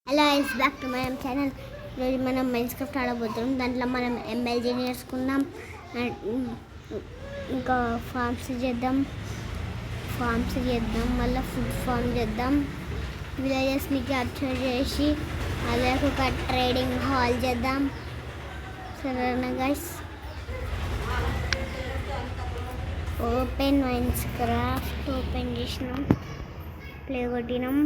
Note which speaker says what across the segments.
Speaker 1: Hello is back to my channel. ఈరోజు మనం మైన్స్క్రాఫ్ట్ ఆడబోతున్నాం. దాంట్లో మనం ఎంఎల్జీ నేర్చుకుందాం, ఇంకా ఫార్మ్స్ చేద్దాం, మళ్ళీ ఫుడ్ ఫార్మ్ చేద్దాం, విలేజెస్ని క్యాప్చర్ చేసి అలాగే ఒక ట్రేడింగ్ హాల్ చేద్దాం. సరేనా గైస్? ఓపెన్ మైన్స్క్రాఫ్ట్ ఓపెన్ చేసినాం, ప్లే కొట్టినాం.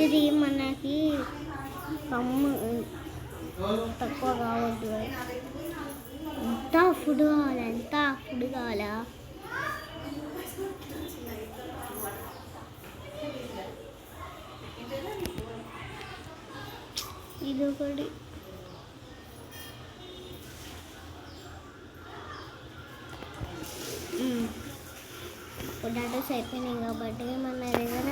Speaker 1: ఇది మనకి కమ్ము తక్కువ కావద్దు. ఎంత ఫుడ్ కావాలా? ఇది ఒకటి పొటాటోస్ అయిపోయినాయి కాబట్టి మన దగ్గర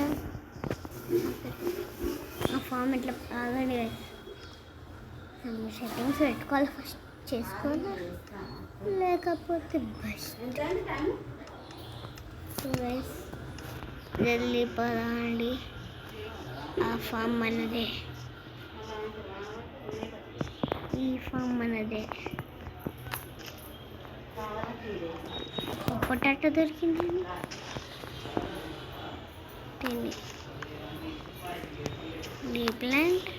Speaker 1: ఆ ఫామ్ ఎట్లా ఆగండి, సెట్టింగ్స్ పెట్టుకోవాలి, ఫస్ట్ చేసుకోవాలి, లేకపోతే బెస్ట్. జల్దీ పదండి, ఆ ఫామ్ మనదే, ఈ ఫామ్ మనదే. పొటాటో దొరికింది, రీప్లాంట్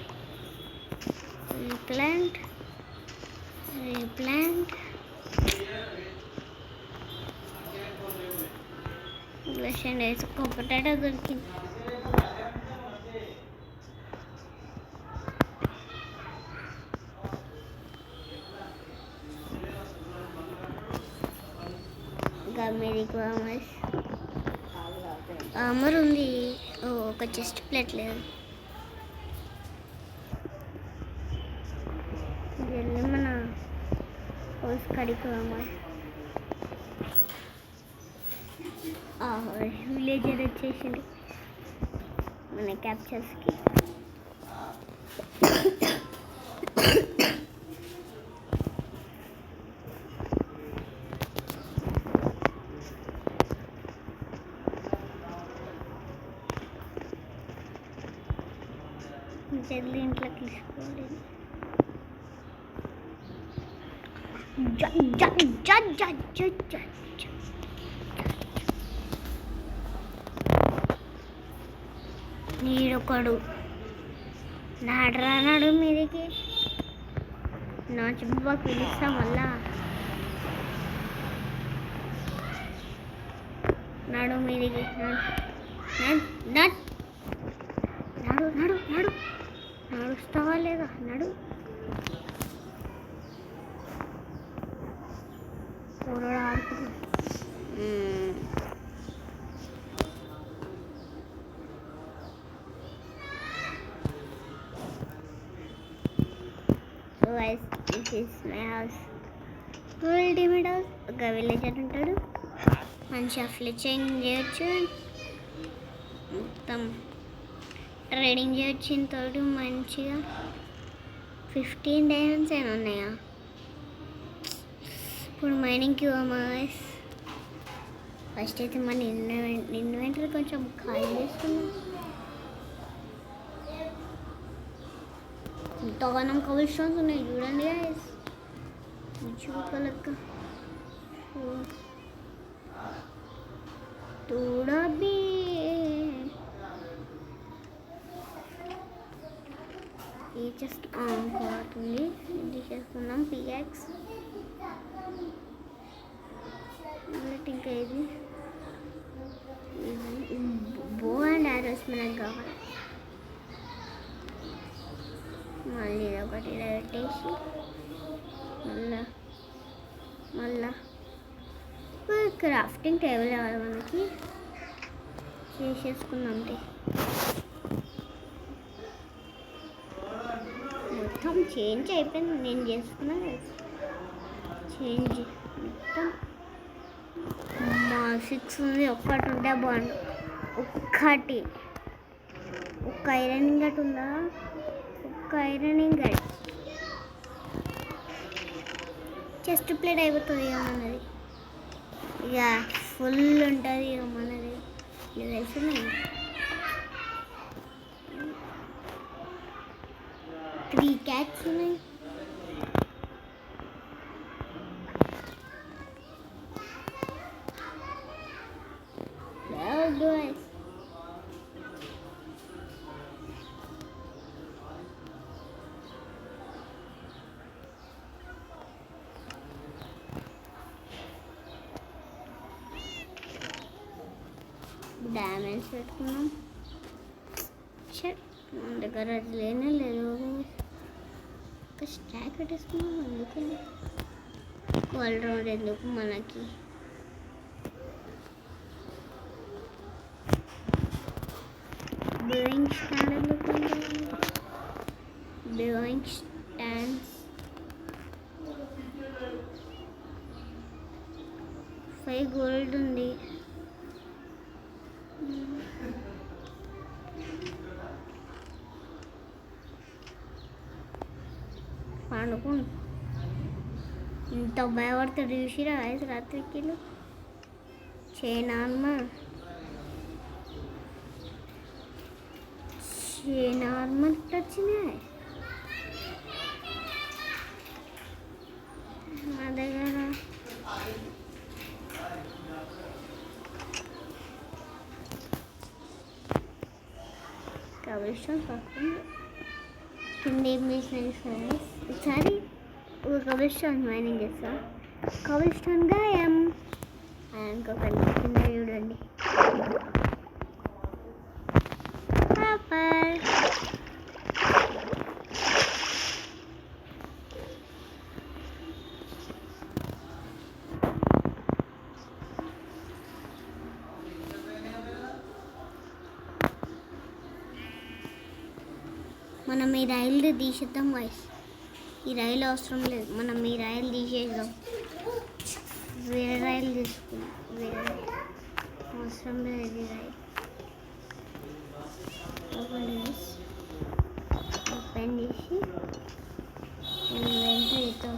Speaker 1: వేసుకో. పొటాటో దొరికింది. ఆమర్ ఉంది, ఒక చెస్ట్ ప్లేట్ లేదు. వెళ్ళి మన హౌస్ కడికి విలేజర్ వచ్చేసింది మన క్యాప్చర్స్కి. జల్దీ ఇంట్లోకి తీసుకోవాలి. నీడొకడు నాడు మీదికి నా చుబ్బా పిలుస్తా. మళ్ళా నాడు మీదికి నడుస్తావా లేదా? నడు. కూరడు ఆడుకుంటు this is my house. Ultimate house. ఒక విలేజర్ ఉంటాడు, మంచిగా ఫ్లెచింగ్ చేయొచ్చు, మొత్తం ట్రేడింగ్ చేయొచ్చు. తోడు మంచిగా 15 డైమండ్స్ అయినా ఉన్నాయా? ఇప్పుడు మైనింగ్కి పోమాస్. ఫస్ట్ అయితే మన ఇన్వెంటరీ కొంచెం ఖాళీ చేసుకున్నాం. ఇంతగానం కబుల్ స్టోన్స్ ఉన్నాయి చూడండి గైస్, చూపలక్క తోడబీ. ఈ జస్ట్ పోతుంది, ఇది చేసుకున్నాం. పిఎక్స్ ఇంకా ఇది బో అండ్ యారోస్ మనకు కావాలి. మళ్ళీ ఒకటి పెట్టేసి మళ్ళా క్రాఫ్టింగ్ టేబుల్ కావాలి మనకి, చేసేసుకుందాం. మొత్తం చేంజ్ అయిపోయింది, నేను చేసుకున్నా చేంజ్ మొత్తం. మా 6 ఉంది, ఒక్కటి ఉంటే బాగుండు. ఒక్కటి ఒక్క ఐరన్ ఇంగట్ ఉందా? ఒక్క ఐరన్ ఇంగట్ చెస్ట్ ప్లేట్ అయిపోతుంది ఇక మనది. ఇక ఫుల్ ఉంటుంది ఇక మనది. ఇక తెలుసున్నాయి 3 క్యాట్స్ ఉన్నాయి. డ్యామేజ్ పెట్టుకున్నాం. మన దగ్గర అది లేనే లేదు. ఒక స్టాక్ పెట్టేసుకున్నాం. అందుకని ఆల్ రౌండ్ ఎందుకు మనకి. బ్లోయింగ్ స్టాండ్ ఎందుకు? బ్లోయింగ్ స్టాండ్స్ 5 గోల్డ్ ఉంది. పండుకుని ఇంత భయపడతాడు చూసిరా రాత్రికి. చైనార్మర్ వచ్చినాయి మా దగ్గర. కబిస్టోన్ పక్కన కింద ఏం చేసిన ఒకసారి ఒక కబిస్టోన్ మైనింగ్ చేస్తా. కబిస్టోన్ గాయం అనుకోకండి. కింద చూడండి పాపర్. మనం ఈ రైలు తీసేద్దాం వాయిస్. ఈ రైలు అవసరం లేదు. మనం ఈ రైలు తీసేద్దాం. వేరే రైలు తీసుకుందాం. వేరే అవసరం లేదు ఈ రైలు. ఓపెన్ చేసి ఇన్వెంటరీతో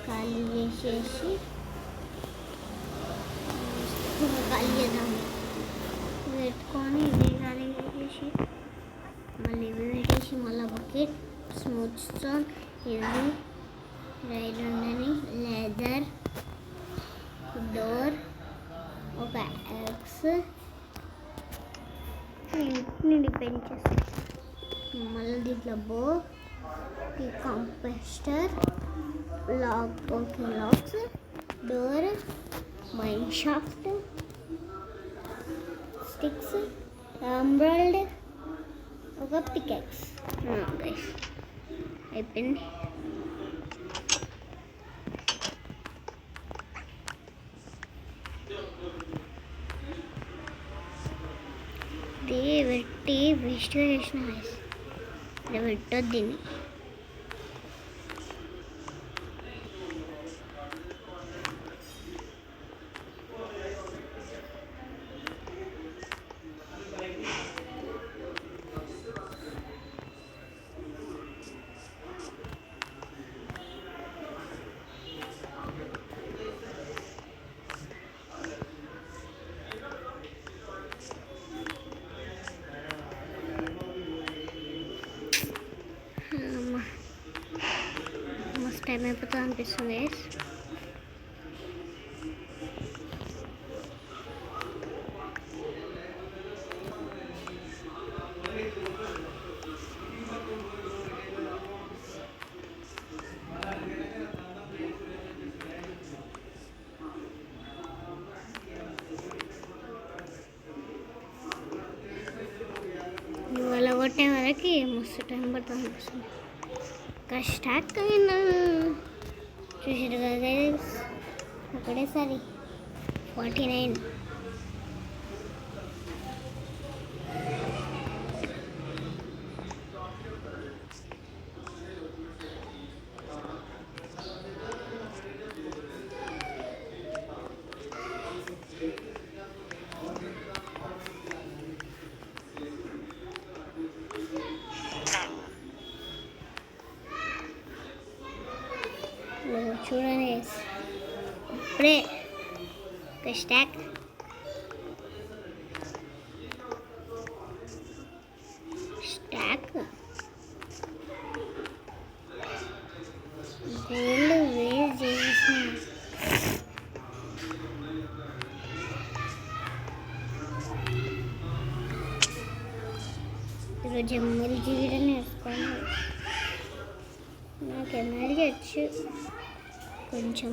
Speaker 1: ఖాళీ చేసేసి ఖాళీ చేద్దాం. పెట్టుకొని ఇది ఖాళీ చేసేసి మళ్ళీ ఇవి పెట్టేసి మళ్ళీ బకెట్ స్మూత్ స్టోన్ ఇది రైలు ఉందని లెదర్ డోర్ ఒక ఎగ్స్ ఇంటిని డిపెండ్ చేస్తాం. మళ్ళీ దీంట్లో బో ఈ కంపెస్టర్ lock okay locks door main shaft sticks ఎంబ్రాయిడ్ ఒక పికెక్స్ అయిపోయింది. పెట్టి వేస్ట్గా చేసిన ఇలా పెట్టొద్దు దీన్ని. టైం అయిపోతుంది అనిపిస్తుంది. ఇవాళ కొట్టే వరకు మస్తు టైం పడుతుంది అనిపిస్తుంది. కష్టమైన చూసారు కదా ఒకటేసారి 49. చూడండి ఇప్పుడే ఒక స్టాక్ గోల్డ్ వేస్ట్ చేసిన ఈరోజు ఎమ్మెల్యే కూడా నేర్చుకోండి. నాకు ఎమ్మెల్యే వచ్చు కొంచెం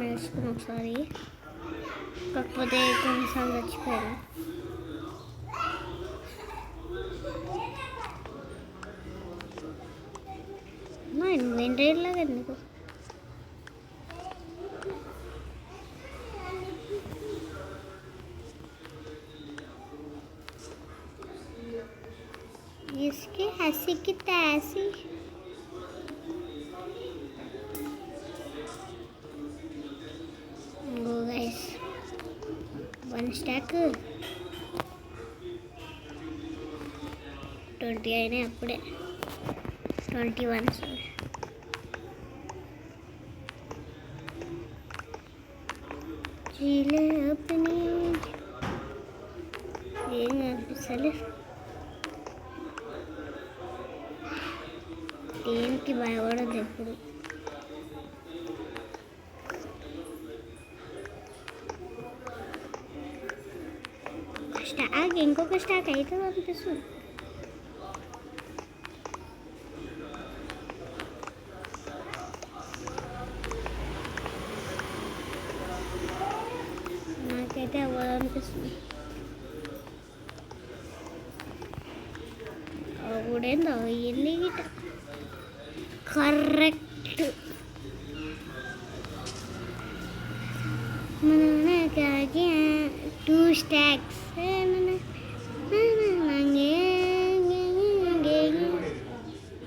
Speaker 1: నేర్చుకుని ఒకసారి, కాకపోతే కొన్నిసార్లు చచ్చిపోయాను. ఇన్వెంటరీలాగా ఎందుకు इसके हंसी की तैसी गो गाइस 1 स्टैक 20 అయినాయి అప్పుడే 21 సారీ. జీలే అప్ని ఏం అనిపిస్తలే, దేనికి భయపడదు ఎప్పుడు. స్టాక్ ఇంకొక స్టాక్ అవుతుంది అనిపిస్తుంది. నాకైతే అవ్వదనిపిస్తుంది. అప్పుడేందో అయ్యింది గిట కరెక్ట్. మనకి 2 స్టాక్స్.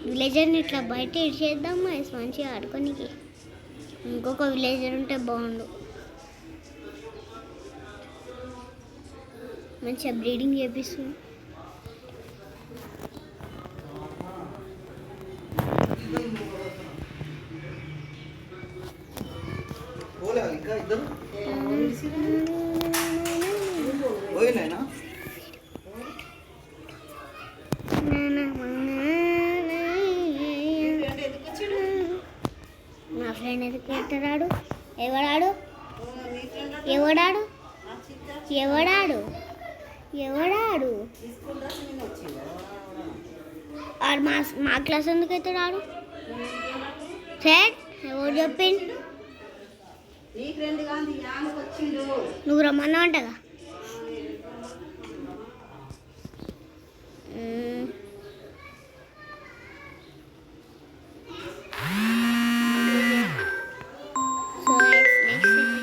Speaker 1: విలేజర్ని ఇట్లా బయట ఇచ్చేద్దాం మంచిగా ఆడుకోనికి. ఇంకొక విలేజర్ ఉంటే బాగుండు, మంచిగా బ్రీడింగ్ చేపిస్తుంది. మా ఫ్రెండ్ ఎందుకు పెట్టరాడు? ఎవడాడు మా క్లాస్ ఎందుకు అవుతాడు ఆడు? సార్ ఎవరు చెప్పింది? నువ్వు రమ్మన్నా అంటగా.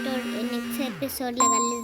Speaker 1: సో నెక్స్ట్ ఎపిసోడ్లో కలిసి